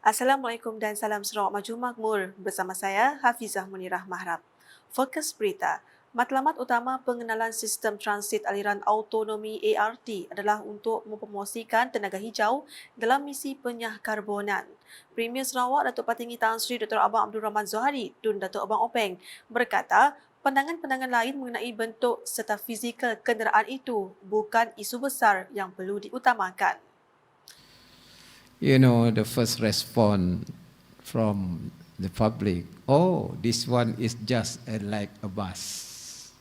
Assalamualaikum dan salam Sarawak Maju Makmur. Bersama saya, Hafizah Munirah Mahrab. Fokus berita. Matlamat utama pengenalan sistem transit aliran autonomi ART adalah untuk mempromosikan tenaga hijau dalam misi penyah karbonan. Premier Sarawak Datuk Patinggi Tan Sri Dr. Abang Abdul Rahman Zohari dan Datuk Abang Openg berkata, pandangan-pandangan lain mengenai bentuk serta fizikal kenderaan itu bukan isu besar yang perlu diutamakan. The first response from the public, oh, this one is just like a bus.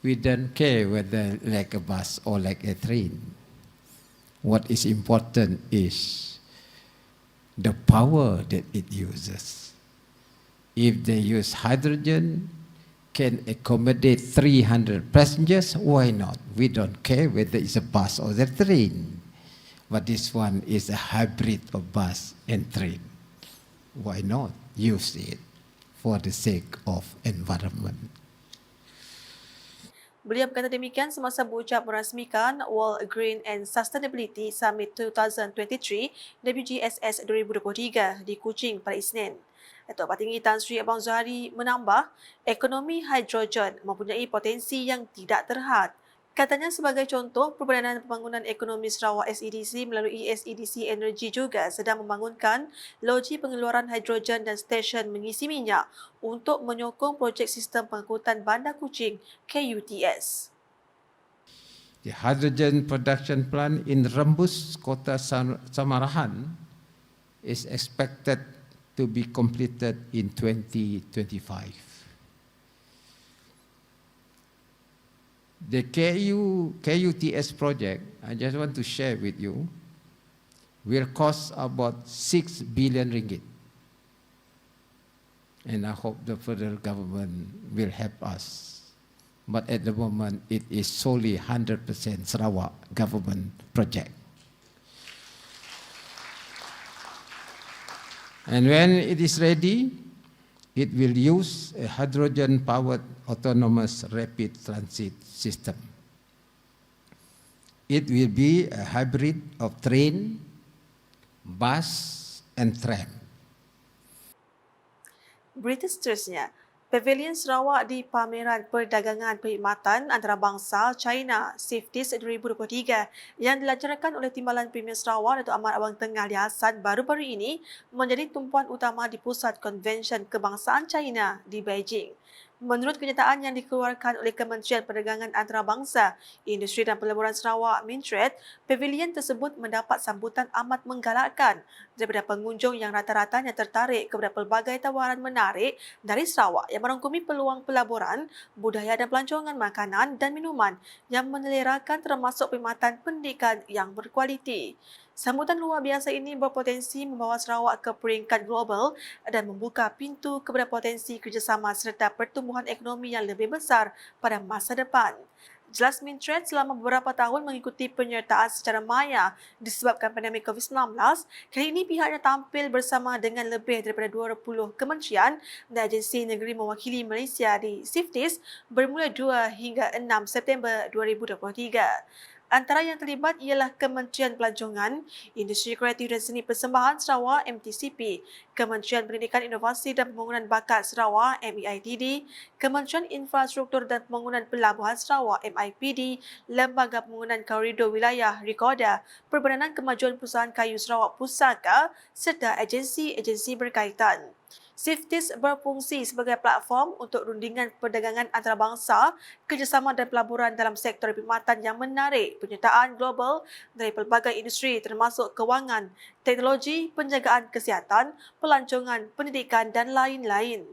We don't care whether like a bus or like a train. What is important is the power that it uses. If they use hydrogen, can accommodate 300 passengers, why not? We don't care whether it's a bus or a train. But this one is a hybrid of bus and train. Why not use it for the sake of environment? Beliau berkata demikian semasa berucap merasmikan World Green and Sustainability Summit 2023 WGSS 2023 di Kuching pada Isnin. Datuk Patinggi Tan Sri Abang Zohari menambah, ekonomi hidrogen mempunyai potensi yang tidak terhad. Katanya sebagai contoh, Perbadanan Pembangunan Ekonomi Sarawak SEDC melalui SEDC Energy juga sedang membangunkan loji pengeluaran hidrogen dan stesen mengisi minyak untuk menyokong projek sistem pengangkutan bandar Kuching KUTS. The hydrogen production plant in Rembus, Kota Samarahan is expected to be completed in 2025. The KUTS project, I just want to share with you, will cost about 6 billion ringgit. And I hope the federal government will help us. But at the moment, it is solely 100% Sarawak government project. And when it is ready, it will use a hydrogen-powered autonomous rapid transit system. It will be a hybrid of train, bus, and tram. Berita seterusnya, Pavilion Sarawak di Pameran Perdagangan Perkhidmatan Antarabangsa China SIFTIS 2023 yang dilancarkan oleh Timbalan Premier Sarawak Datuk Ahmad Abang Tengah Ali Hassan baru-baru ini menjadi tumpuan utama di Pusat Konvensyen Kebangsaan China di Beijing. Menurut kenyataan yang dikeluarkan oleh Kementerian Perdagangan Antarabangsa, Industri dan Pelaburan Sarawak Mintred, pavilion tersebut mendapat sambutan amat menggalakkan daripada pengunjung yang rata-ratanya tertarik kepada pelbagai tawaran menarik dari Sarawak yang merangkumi peluang pelaburan, budaya dan pelancongan makanan dan minuman yang menelerakan termasuk perkhidmatan pendidikan yang berkualiti. Sambutan luar biasa ini berpotensi membawa Sarawak ke peringkat global dan membuka pintu kepada potensi kerjasama serta pertumbuhan ekonomi yang lebih besar pada masa depan. Jelas Mintred selama beberapa tahun mengikuti penyertaan secara maya disebabkan pandemik COVID-19, kali ini pihaknya tampil bersama dengan lebih daripada 20 kementerian dan agensi negeri mewakili Malaysia di SIFTIS bermula 2 hingga 6 September 2023. Antara yang terlibat ialah Kementerian Pelancongan, Industri Kreatif dan Seni Persembahan Sarawak MTCP, Kementerian Pendidikan Inovasi dan Pembangunan Bakat Sarawak MEITD, Kementerian Infrastruktur dan Pembangunan Pelabuhan Sarawak MIPD, Lembaga Pembangunan Koridor Wilayah RIKODA, Perbadanan Kemajuan Perusahaan Kayu Sarawak Pusaka serta agensi-agensi berkaitan. SIFTIS berfungsi sebagai platform untuk rundingan perdagangan antarabangsa, kerjasama dan pelaburan dalam sektor perkhidmatan yang menarik penyertaan global dari pelbagai industri termasuk kewangan, teknologi, penjagaan kesihatan, pelancongan, pendidikan dan lain-lain.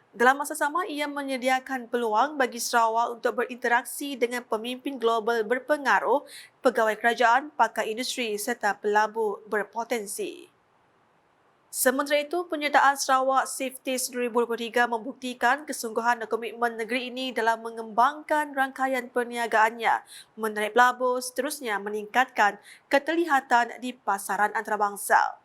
Dalam masa sama, ia menyediakan peluang bagi Sarawak untuk berinteraksi dengan pemimpin global berpengaruh, pegawai kerajaan, pakar industri serta pelabur berpotensi. Sementara itu, penyertaan Sarawak SIFTIS 2023 membuktikan kesungguhan dan komitmen negeri ini dalam mengembangkan rangkaian perniagaannya, menarik pelabur seterusnya meningkatkan keterlihatan di pasaran antarabangsa.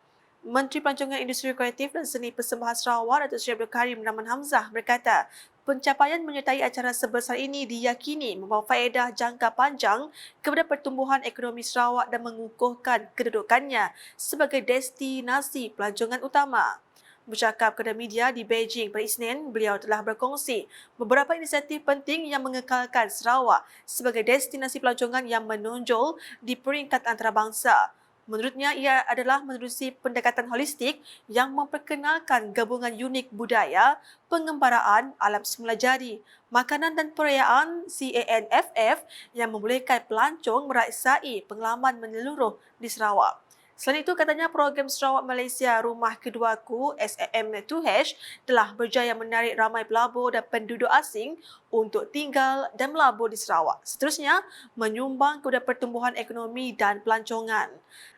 Menteri Pelancongan Industri Kreatif dan Seni Persembahan Sarawak Datuk Seri Abdul Karim Rahman Hamzah berkata, pencapaian menyertai acara sebesar ini diyakini membawa faedah jangka panjang kepada pertumbuhan ekonomi Sarawak dan mengukuhkan kedudukannya sebagai destinasi pelancongan utama. Bercakap kepada media di Beijing pada Isnin, beliau telah berkongsi beberapa inisiatif penting yang mengekalkan Sarawak sebagai destinasi pelancongan yang menonjol di peringkat antarabangsa. Menurutnya, ia adalah menerusi pendekatan holistik yang memperkenalkan gabungan unik budaya, pengembaraan, alam semula jadi, makanan dan perayaan CANFF yang membolehkan pelancong meraksai pengalaman menyeluruh di Sarawak. Selain itu, katanya program Sarawak Malaysia Rumah Keduaku SAM2H telah berjaya menarik ramai pelabur dan penduduk asing untuk tinggal dan melabur di Sarawak. Seterusnya, menyumbang kepada pertumbuhan ekonomi dan pelancongan.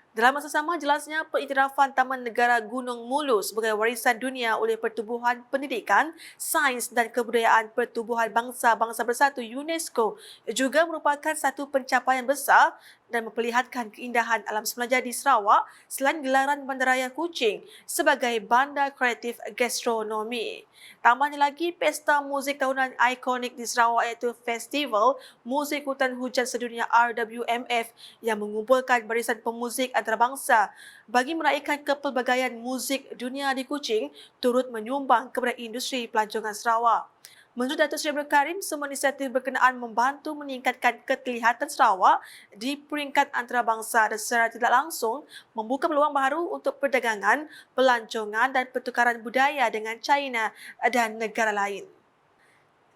Dalam masa sama, jelasnya pengiktirafan Taman Negara Gunung Mulu sebagai warisan dunia oleh Pertubuhan Pendidikan, Sains dan Kebudayaan Pertubuhan Bangsa-Bangsa Bersatu UNESCO juga merupakan satu pencapaian besar dan memperlihatkan keindahan alam semula jadi Sarawak selain gelaran Bandaraya Kuching sebagai bandar kreatif gastronomi. Tambahnya lagi, pesta muzik tahunan ikonik di Sarawak iaitu Festival Muzik Hutan Hujan Sedunia RWMF yang mengumpulkan barisan pemuzik antarabangsa bagi meraihkan kepelbagaian muzik dunia di Kuching turut menyumbang kepada industri pelancongan Sarawak. Menurut Datuk Seri Abdul Karim, semua inisiatif berkenaan membantu meningkatkan keterlihatan Sarawak di peringkat antarabangsa dan secara tidak langsung membuka peluang baru untuk perdagangan, pelancongan dan pertukaran budaya dengan China dan negara lain.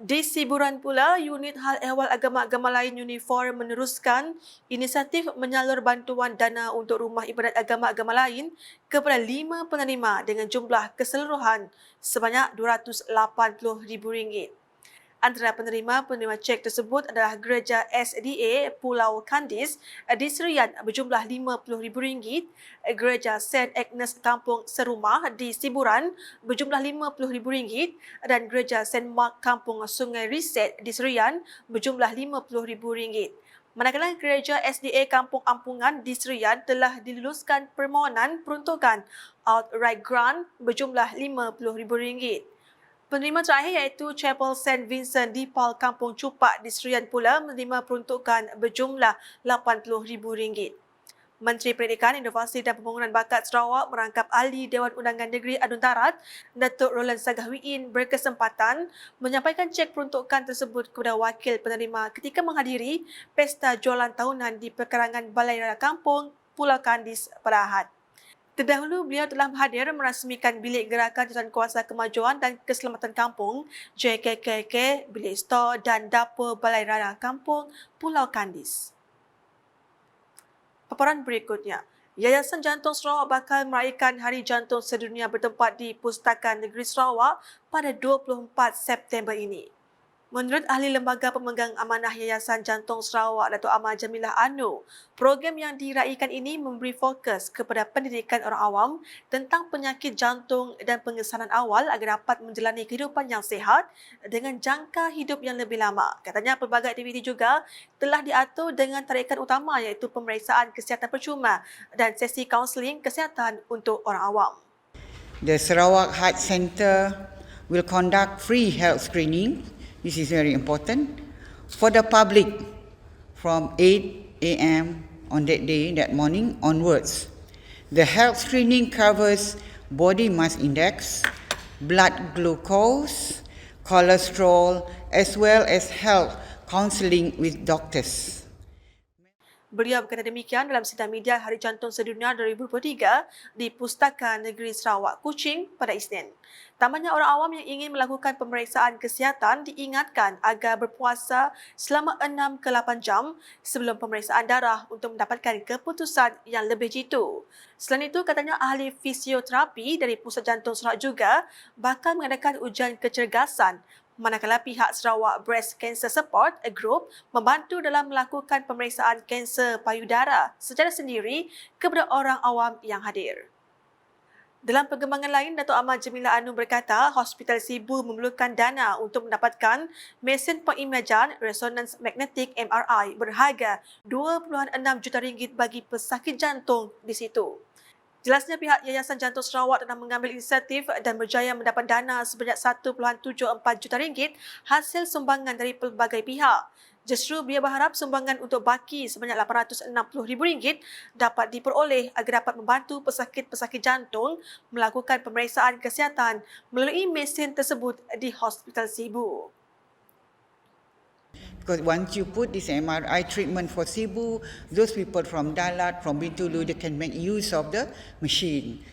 Di Siburan pula, Unit Hal Ehwal Agama-Agama Lain Unifor meneruskan inisiatif menyalur bantuan dana untuk rumah ibadat agama-agama lain kepada 5 penerima dengan jumlah keseluruhan sebanyak RM280,000. Antara penerima cek tersebut adalah Gereja SDA Pulau Kandis di Serian berjumlah RM50,000, Gereja St. Agnes Kampung Serumah di Siburan berjumlah RM50,000 dan Gereja St. Mark Kampung Sungai Riset di Serian berjumlah RM50,000. Manakala Gereja SDA Kampung Ampungan di Serian telah diluluskan permohonan peruntukan outright grant berjumlah RM50,000. Penerima terakhir iaitu Chapel St. Vincent di Pal Kampung Cupak di Serian pula menerima peruntukan berjumlah RM80,000. Menteri Pendidikan, Inovasi dan Pembangunan Bakat Sarawak merangkap ahli Dewan Undangan Negeri Adun Darat, Datuk Roland Sagahwiin berkesempatan menyampaikan cek peruntukan tersebut kepada wakil penerima ketika menghadiri pesta jualan tahunan di perkarangan Balai Raya Kampung Pulau Kandis pada Ahad. Terdahulu, beliau telah hadir merasmikan Bilik Gerakan Jawatankuasa Kemajuan dan Keselamatan Kampung JKKK, Bilik Stor dan Dapur Balai Raya Kampung Pulau Kandis. Paparan berikutnya, Yayasan Jantung Sarawak bakal meraihkan Hari Jantung Sedunia bertempat di Pustakaan Negeri Sarawak pada 24 September ini. Menurut ahli Lembaga Pemegang Amanah Yayasan Jantung Sarawak, Datuk Amar Jamilah Anu, program yang diraikan ini memberi fokus kepada pendidikan orang awam tentang penyakit jantung dan pengesanan awal agar dapat menjalani kehidupan yang sihat dengan jangka hidup yang lebih lama. Katanya pelbagai aktiviti juga telah diatur dengan tarikan utama iaitu pemeriksaan kesihatan percuma dan sesi kaunseling kesihatan untuk orang awam. The Sarawak Heart Centre will conduct free health screening. This is very important for the public from 8 a.m. on that day, that morning onwards. The health screening covers body mass index, blood glucose, cholesterol, as well as health counselling with doctors. Beliau berkata demikian dalam sidang media Hari Jantung Sedunia 2023 di Pustakaan Negeri Sarawak, Kuching pada Isnin. Tambahnya, orang awam yang ingin melakukan pemeriksaan kesihatan diingatkan agar berpuasa selama 6 ke 8 jam sebelum pemeriksaan darah untuk mendapatkan keputusan yang lebih jitu. Selain itu, katanya ahli fisioterapi dari Pusat Jantung Sarawak juga bakal mengadakan ujian kecergasan manakala pihak Sarawak Breast Cancer Support Group membantu dalam melakukan pemeriksaan kanser payudara secara sendiri kepada orang awam yang hadir. Dalam perkembangan lain, Datuk Amar Jamilah Anu berkata hospital Sibu memerlukan dana untuk mendapatkan mesin pengimajan resonans magnetik MRI berharga RM2.6 juta bagi pesakit jantung di situ. Jelasnya pihak Yayasan Jantung Sarawak telah mengambil inisiatif dan berjaya mendapat dana sebanyak 1.74 juta ringgit hasil sumbangan dari pelbagai pihak. Justru beliau berharap sumbangan untuk baki sebanyak RM860,000 dapat diperoleh agar dapat membantu pesakit-pesakit jantung melakukan pemeriksaan kesihatan melalui mesin tersebut di Hospital Sibu. Because once you put this MRI treatment for Sibu, those people from Dalat, from Bintulu, they can make use of the machine.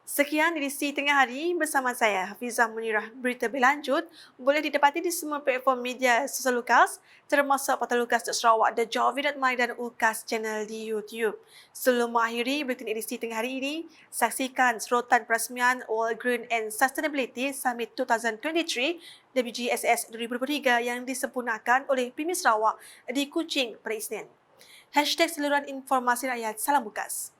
Sekian edisi Tengah Hari bersama saya, Hafizah Munirah. Berita berlanjut boleh didapati di semua platform media sosial Lukas, termasuk Portal Lukas Sarawak, The Jovi.my dan Ukas Channel di YouTube. Sebelum mengakhiri buletin edisi Tengah Hari ini, saksikan serotan perasmian World Green and Sustainability Summit 2023 WGSS 2023 yang disempurnakan oleh Premier Sarawak di Kuching pada Isnin. #saluran informasi rakyat. Salam Lukas.